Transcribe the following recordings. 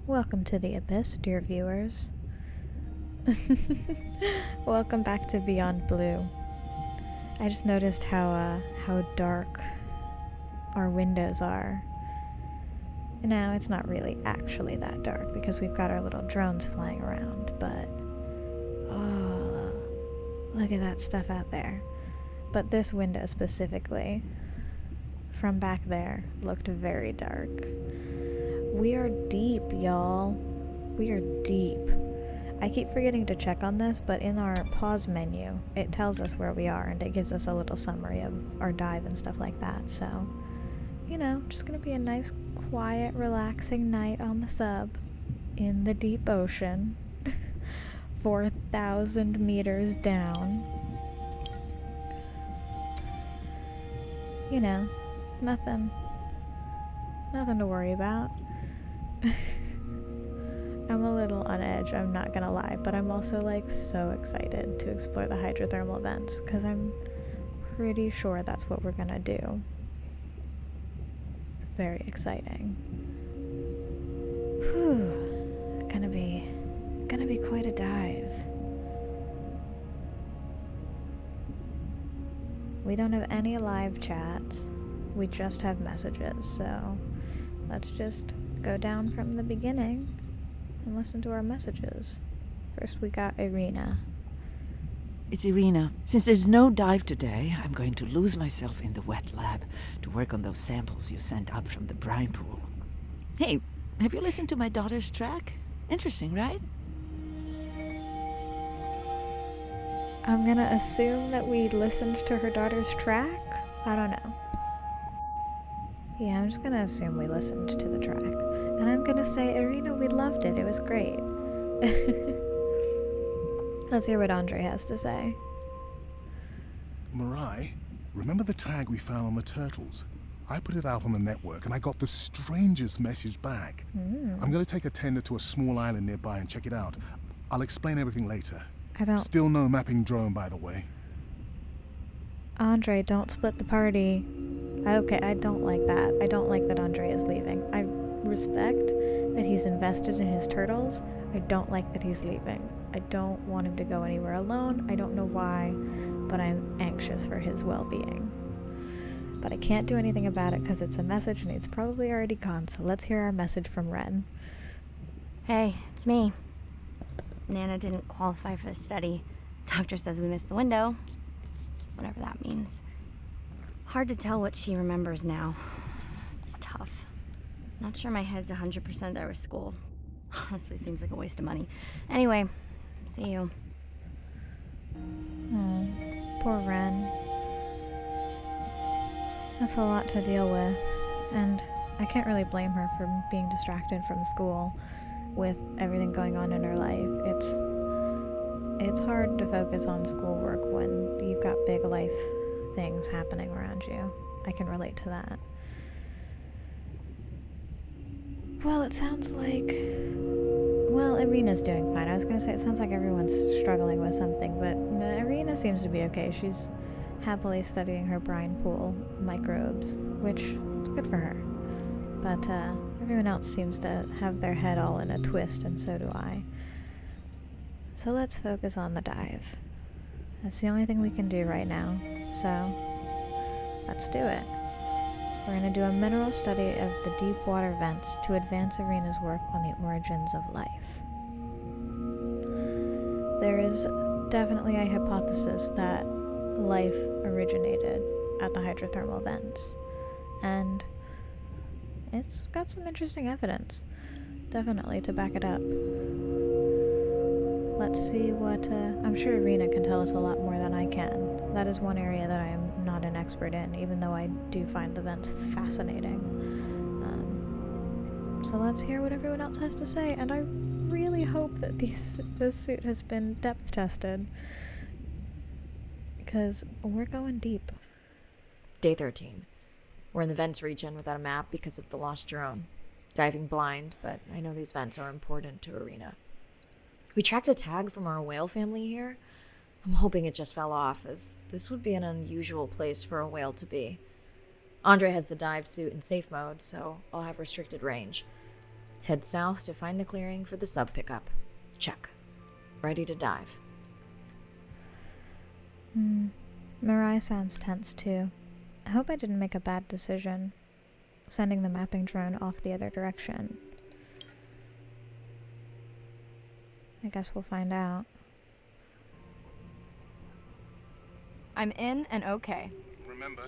Welcome to the Abyss, dear viewers. Welcome back to Beyond Blue. I just noticed how dark our windows are. Now, it's not really actually that dark because we've got our little drones flying around, but oh, look at that stuff out there. But this window specifically, from back there, looked very dark. We are deep, y'all. We are deep. I keep forgetting to check on this, but in our pause menu, it tells us where we are, and it gives us a little summary of our dive and stuff like that. So, you know, just gonna be a nice, quiet, relaxing night on the sub in the deep ocean, 4,000 meters down. You know, nothing to worry about. I'm a little on edge, I'm not gonna lie, but I'm also like so excited to explore the hydrothermal vents because I'm pretty sure that's what we're gonna do. It's very exciting. Whew. Gonna be quite a dive. We don't have any live chats, we just have messages, so let's just go down from the beginning and listen to our messages. First we got Irina. It's Irina. Since there's no dive today, I'm going to lose myself in the wet lab to work on those samples you sent up from the brine pool. Hey, have you listened to my daughter's track? Interesting, right? I'm gonna assume that we listened to her daughter's track? I don't know. Yeah, I'm just gonna assume we listened to the track. And I'm gonna say, Irina, we loved it. It was great. Let's hear what Andre has to say. Mirai, remember the tag we found on the turtles? I put it out on the network and I got the strangest message back. I'm gonna take a tender to a small island nearby and check it out. I'll explain everything later. Still no mapping drone, by the way. Andre, don't split the party. Okay, I don't like that. I don't like that Andre is leaving. I respect that he's invested in his turtles. I don't like that he's leaving. I don't want him to go anywhere alone. I don't know why, but I'm anxious for his well-being. But I can't do anything about it because it's a message and it's probably already gone, so let's hear our message from Ren. Hey, it's me. Nana didn't qualify for the study. Doctor says we missed the window. Whatever that means. Hard to tell what she remembers now. It's tough. Not sure my head's 100% there with school. Honestly, seems like a waste of money. Anyway, see you. Oh, poor Ren. That's a lot to deal with, and I can't really blame her for being distracted from school with everything going on in her life. It's hard to focus on schoolwork when you've got big life things happening around you. I can relate to that. Well, it sounds like... Well, Irina's doing fine. I was going to say, it sounds like everyone's struggling with something, but no, Irina seems to be okay. She's happily studying her brine pool microbes, which is good for her. But everyone else seems to have their head all in a twist, and so do I. So let's focus on the dive. That's the only thing we can do right now, so let's do it. We're going to do a mineral study of the deep water vents to advance Irina's work on the origins of life. There is definitely a hypothesis that life originated at the hydrothermal vents, and it's got some interesting evidence, definitely, to back it up. Let's see what, I'm sure Irina can tell us a lot more than I can. That is one area that I am not an expert in, even though I do find the vents fascinating. So let's hear what everyone else has to say, and I really hope that this suit has been depth tested, because we're going deep. Day 13. We're in the vents region without a map because of the lost drone. Diving blind, but I know these vents are important to Irina. We tracked a tag from our whale family here. I'm hoping it just fell off, as this would be an unusual place for a whale to be. Andre has the dive suit in safe mode, so I'll have restricted range. Head south to find the clearing for the sub pickup. Check. Ready to dive. Mirai sounds tense too. I hope I didn't make a bad decision, sending the mapping drone off the other direction. I guess we'll find out. I'm in and okay. Remember,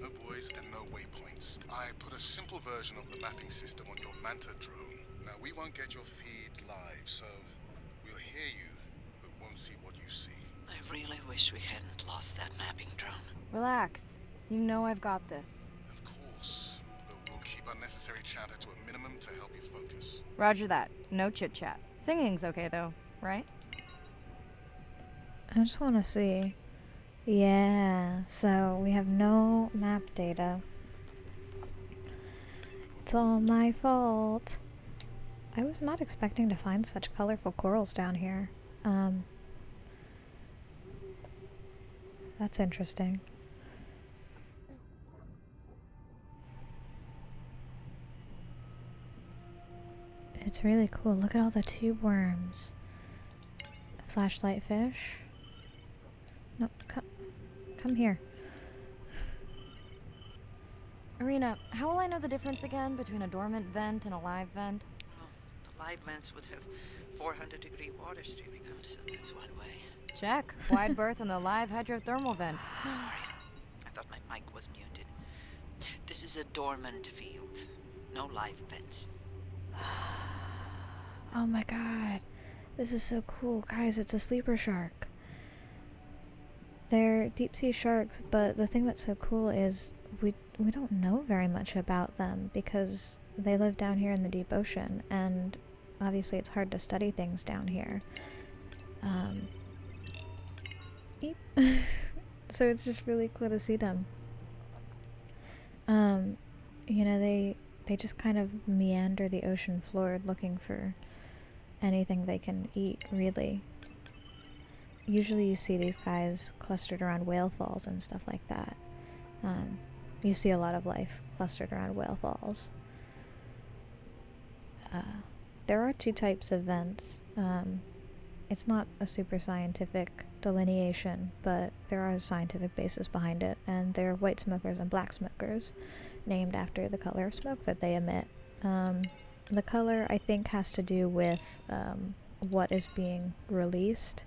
no buoys and no waypoints. I put a simple version of the mapping system on your Manta drone. Now, we won't get your feed live, so we'll hear you, but won't see what you see. I really wish we hadn't lost that mapping drone. Relax. You know I've got this. Of course, but we'll keep unnecessary chatter to a minimum to help you focus. Roger that. No chit-chat. Singing's okay, though, right? I just want to see. Yeah, so we have no map data. It's all my fault. I was not expecting to find such colorful corals down here. That's interesting. It's really cool. Look at all the tube worms. Flashlight fish. No, come here. Irina, how will I know the difference again between a dormant vent and a live vent? Well, the live vents would have 400-degree water streaming out, so that's one way. Check. Wide berth in the live hydrothermal vents. Sorry, I thought my mic was muted. This is a dormant field. No live vents. Oh my god. This is so cool. Guys, it's a sleeper shark. They're deep sea sharks, but the thing that's so cool is we don't know very much about them because they live down here in the deep ocean, and obviously it's hard to study things down here. Eep. So it's just really cool to see them. You know, they just kind of meander the ocean floor looking for anything they can eat, really. Usually you see these guys clustered around whale falls and stuff like that. You see a lot of life clustered around whale falls. There are two types of vents. It's not a super scientific delineation, but there are a scientific basis behind it, and they're white smokers and black smokers, named after the color of smoke that they emit. The color, I think, has to do with what is being released,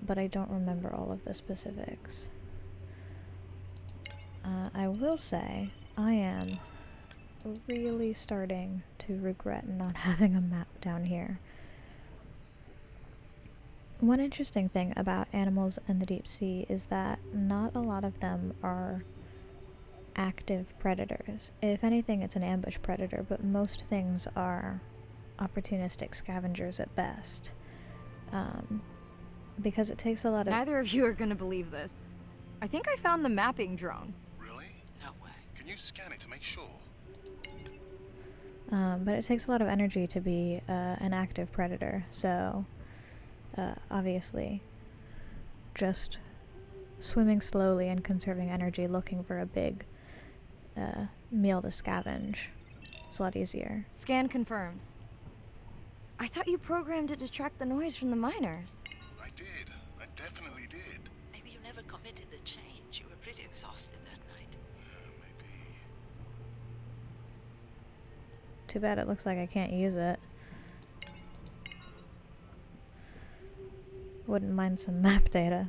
but I don't remember all of the specifics. I will say, I am really starting to regret not having a map down here. One interesting thing about animals in the deep sea is that not a lot of them are active predators. If anything, it's an ambush predator, but most things are opportunistic scavengers at best. Because it takes a lot of... Neither of you are gonna believe this. I think I found the mapping drone. Really? No way. Can you scan it to make sure? But it takes a lot of energy to be an active predator, so obviously just swimming slowly and conserving energy looking for a big meal to scavenge is a lot easier. Scan confirms. I thought you programmed it to track the noise from the miners. I did. I definitely did. Maybe you never committed the change. You were pretty exhausted that night. Maybe. Too bad it looks like I can't use it. Wouldn't mind some map data.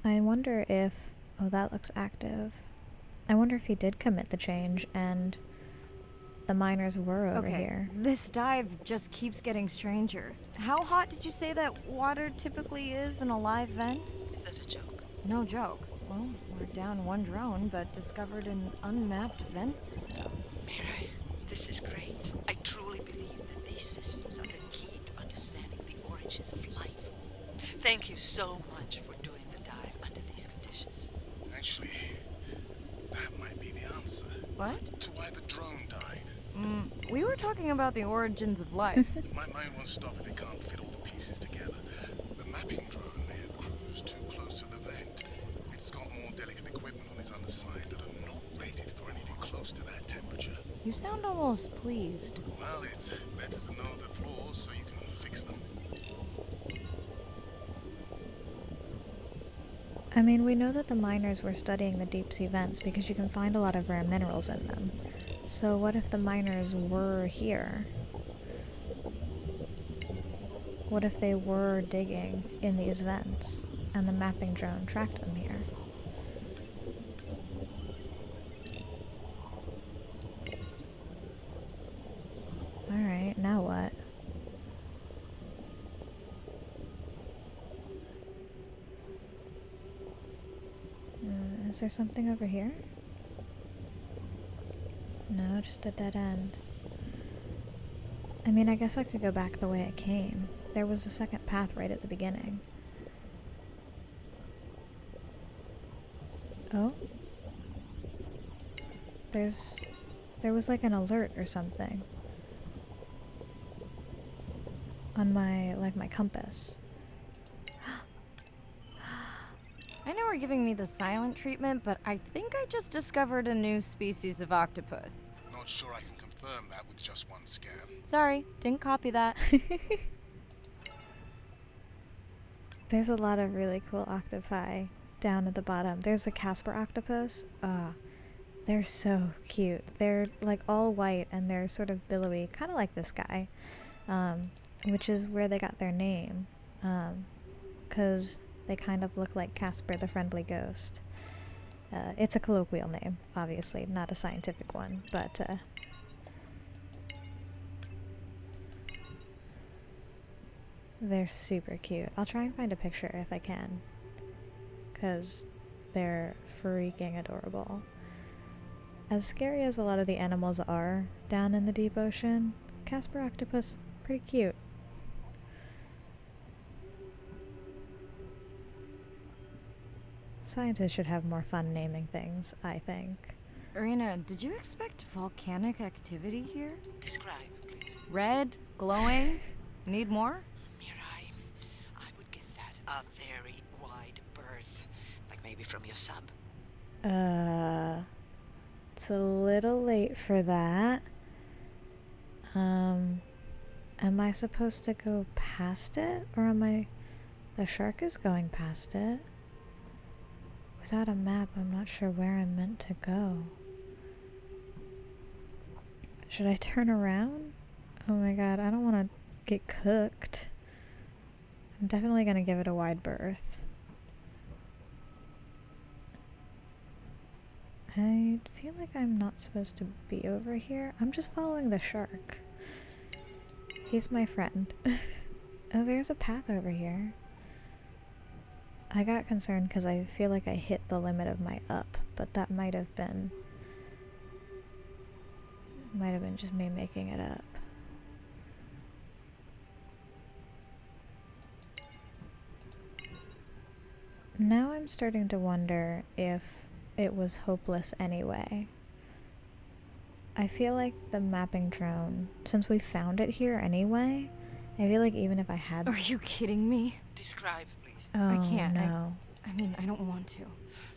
I wonder if... Oh, that looks active. I wonder if he did commit the change and the miners were over here. This dive just keeps getting stranger. How hot did you say that water typically is in a live vent? Is that a joke? No joke. Well, we're down one drone, but discovered an unmapped vent system. Mary, this is great. I truly believe that these systems are the key to understanding the origins of life. Thank you so much for doing the dive under these conditions. Actually, that might be the answer. What? To why the drone died. We were talking about the origins of life. My mind won't stop if it can't fit all the pieces together. The mapping drone may have cruised too close to the vent. It's got more delicate equipment on its underside that are not rated for anything You sound almost pleased. Well, it's better to know the flaws so you can fix them. I mean, we know that the miners were studying the deep sea vents because you can find a lot of rare minerals in them. So what if the miners were here? What if they were digging in these vents and the mapping drone tracked them here? Alright, now what? Is there something over here? No, just a dead end. I mean, I guess I could go back the way I came. There was a second path right at the beginning. Oh? There was like an alert or something. On my compass. I know we're giving me the silent treatment, but I think I just discovered a new species of octopus. Not sure I can confirm that with just one scan. Sorry, didn't copy that. There's a lot of really cool octopi down at the bottom. There's a Casper octopus. They're so cute. They're like all white and they're sort of billowy, kind of like this guy, which is where they got their name, 'cause they kind of look like Casper the Friendly Ghost. It's a colloquial name, obviously, not a scientific one, but they're super cute. I'll try and find a picture if I can, 'cause they're freaking adorable. As scary as a lot of the animals are down in the deep ocean, Casper octopus, pretty cute. Scientists should have more fun naming things, I think. Irina, did you expect volcanic activity here? Describe, please. Red? Glowing? Need more? Mirai, I would give that a very wide berth. Like maybe from your sub. It's a little late for that. Am I supposed to go past it? Or am I... The shark is going past it. Without a map, I'm not sure where I'm meant to go. Should I turn around? Oh my god, I don't want to get cooked. I'm definitely going to give it a wide berth. I feel like I'm not supposed to be over here. I'm just following the shark. He's my friend. Oh, there's a path over here. I got concerned because I feel like I hit the limit of my up, but that might have been just me making it up. Now I'm starting to wonder if it was hopeless anyway. I feel like the mapping drone, since we found it here anyway, I feel like even if I had... Are you kidding me? Describe, please. Oh, I can't. no. I mean, I don't want to.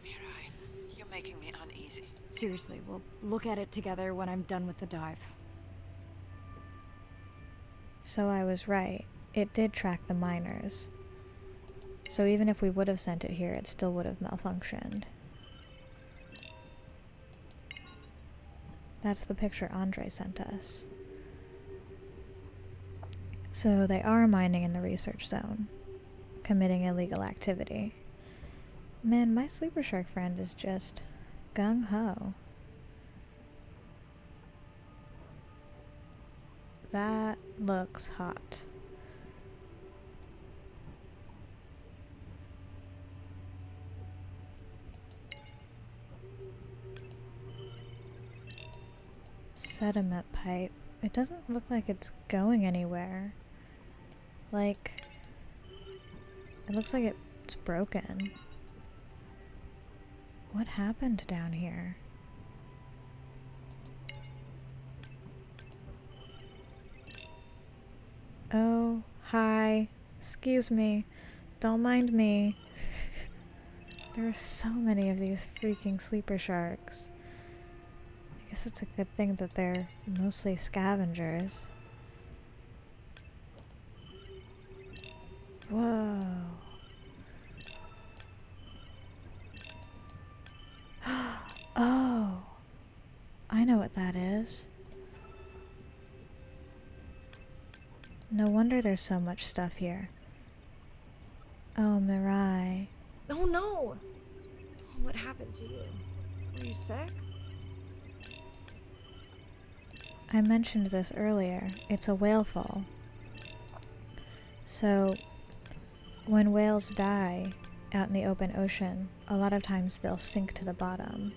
Mirai, you're making me uneasy. Seriously, we'll look at it together when I'm done with the dive. So I was right. It did track the miners. So even if we would have sent it here, it still would have malfunctioned. That's the picture Andre sent us. So they are mining in the research zone, committing illegal activity. Man, my sleeper shark friend is just gung-ho. That looks hot. Sediment pipe. It doesn't look like it's going anywhere. Like, it looks like it's broken. What happened down here? Oh, hi. Excuse me. Don't mind me. There are so many of these freaking sleeper sharks. I guess it's a good thing that they're mostly scavengers. Whoa. Oh, I know what that is. No wonder there's so much stuff here. Oh, Mirai. Oh no! What happened to you? Were you sick? I mentioned this earlier. It's a whale fall. So, when whales die out in the open ocean, a lot of times they'll sink to the bottom.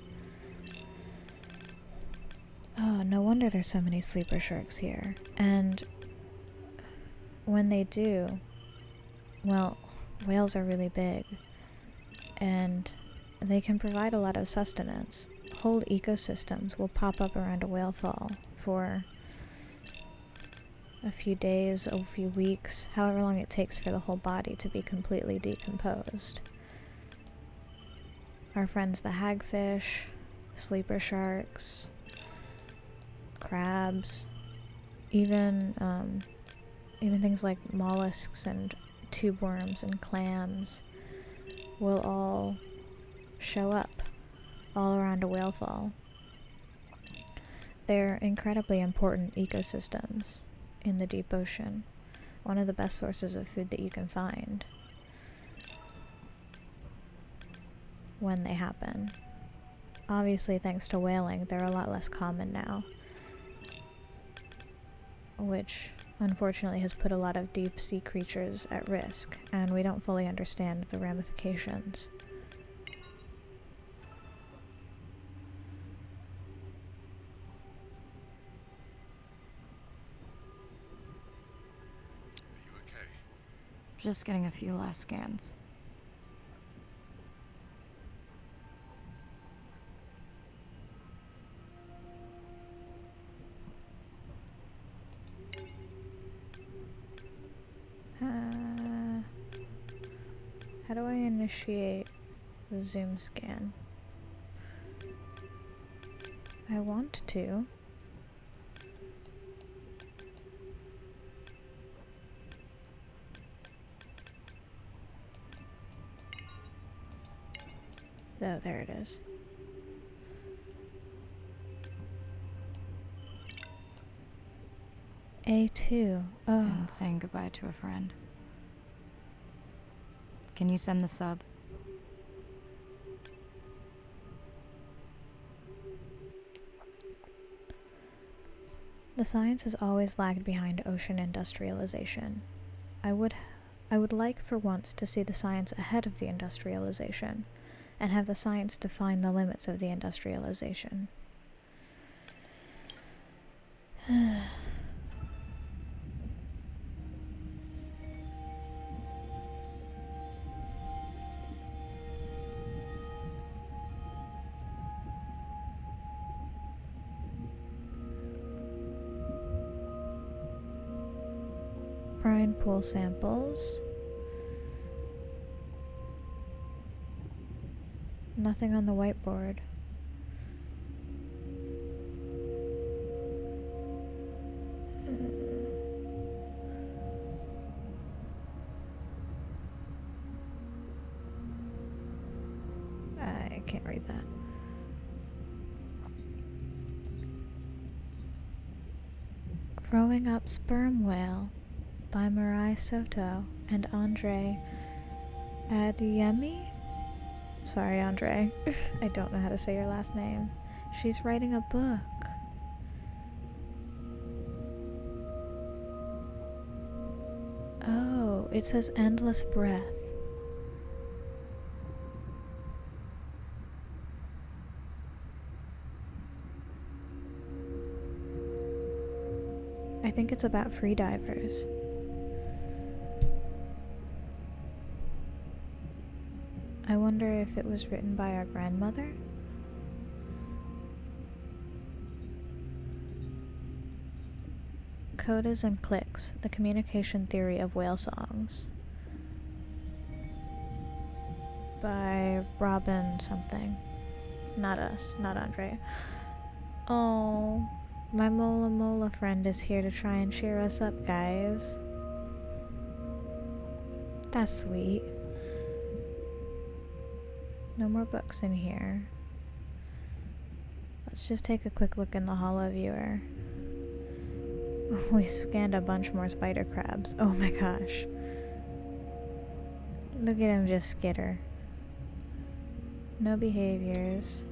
Oh, no wonder there's so many sleeper sharks here. And when they do, well, whales are really big, and they can provide a lot of sustenance. Whole ecosystems will pop up around a whale fall for a few days, a few weeks, however long it takes for the whole body to be completely decomposed. Our friends the hagfish, sleeper sharks, crabs, even things like mollusks and tube worms and clams will all show up all around a whale fall. They're incredibly important ecosystems in the deep ocean, one of the best sources of food that you can find when they happen. Obviously, thanks to whaling, they're a lot less common now, which unfortunately has put a lot of deep sea creatures at risk, and we don't fully understand the ramifications. Are you okay? Just getting a few last scans. How do I initiate the zoom scan? I want to. Oh, there it is. A2. Oh. And saying goodbye to a friend. Can you send the sub? The science has always lagged behind ocean industrialization. I would like for once to see the science ahead of the industrialization, and have the science define the limits of the industrialization. Brine pool samples. Nothing on the whiteboard. I can't read that. Growing Up Sperm Whale by Mirai Soto and Andre Adeyemi? Sorry, Andre. I don't know how to say your last name. She's writing a book. Oh, it says Endless Breath. I think it's about freedivers. I wonder if it was written by our grandmother? Codas and Clicks, the Communication Theory of Whale Songs. By Robin something. Not us, not Andre. Oh, my Mola Mola friend is here to try and cheer us up, guys. That's sweet. No more books in here. Let's just take a quick look in the holo viewer. We scanned a bunch more spider crabs. Oh my gosh. Look at him just skitter. No behaviors.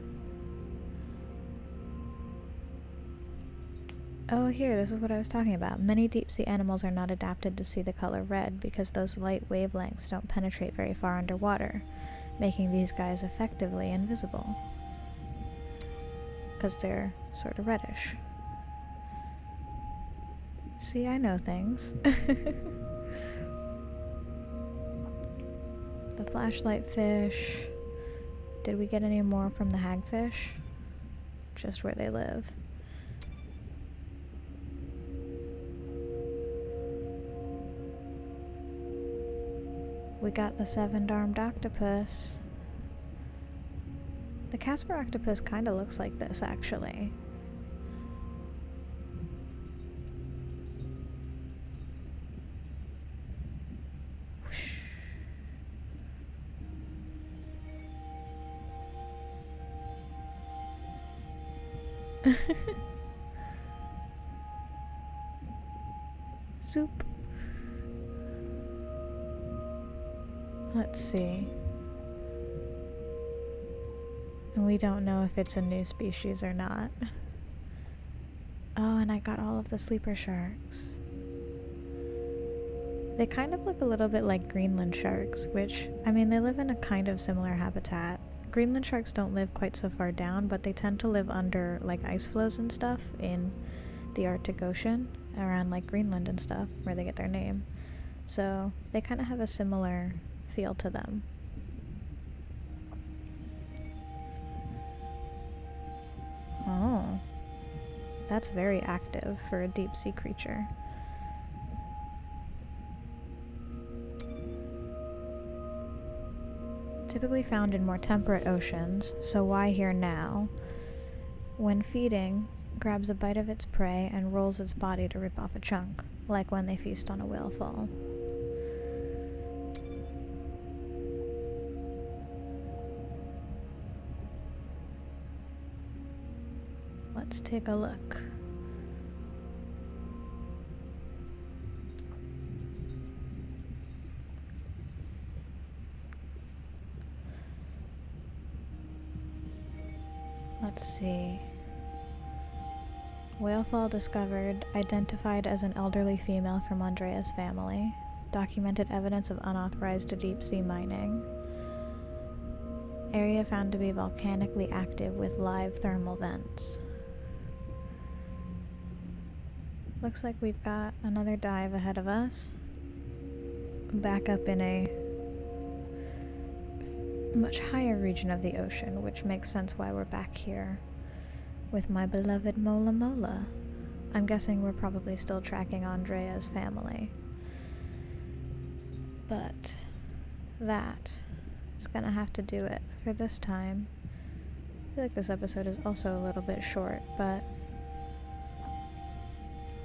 Oh, here, this is what I was talking about. Many deep-sea animals are not adapted to see the color red because those light wavelengths don't penetrate very far underwater, making these guys effectively invisible. Because they're sort of reddish. See, I know things. The flashlight fish. Did we get any more from the hagfish? Just where they live. We got the 7-armed octopus. The Casper octopus kind of looks like this, actually. Soup. Let's see. And we don't know if it's a new species or not. Oh, and I got all of the sleeper sharks. They kind of look a little bit like Greenland sharks, which, I mean, they live in a kind of similar habitat. Greenland sharks don't live quite so far down, but they tend to live under, like, ice floes and stuff in the Arctic Ocean, around, like, Greenland and stuff, where they get their name. So, they kind of have a similar feel to them. Oh. That's very active for a deep-sea creature. Typically found in more temperate oceans, so why here now? When feeding, grabs a bite of its prey and rolls its body to rip off a chunk, like when they feast on a whalefowl. Let's take a look. Let's see. Whalefowl discovered, identified as an elderly female from Andrea's family. Documented evidence of unauthorized deep-sea mining. Area found to be volcanically active with live thermal vents. Looks like we've got another dive ahead of us. Back up in a much higher region of the ocean, which makes sense why we're back here with my beloved Mola Mola. I'm guessing we're probably still tracking Andrea's family. But that is gonna have to do it for this time. I feel like this episode is also a little bit short, but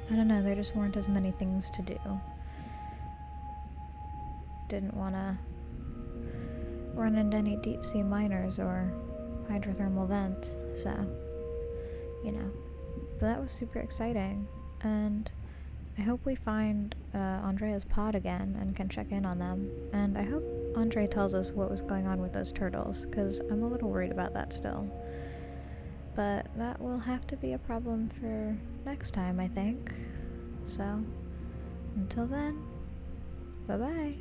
I don't know, there just weren't as many things to do. Didn't want to run into any deep-sea miners or hydrothermal vents, so, you know. But that was super exciting, and I hope we find Andrea's pod again and can check in on them. And I hope Andre tells us what was going on with those turtles, because I'm a little worried about that still. But that will have to be a problem for next time, I think. So, until then, bye-bye.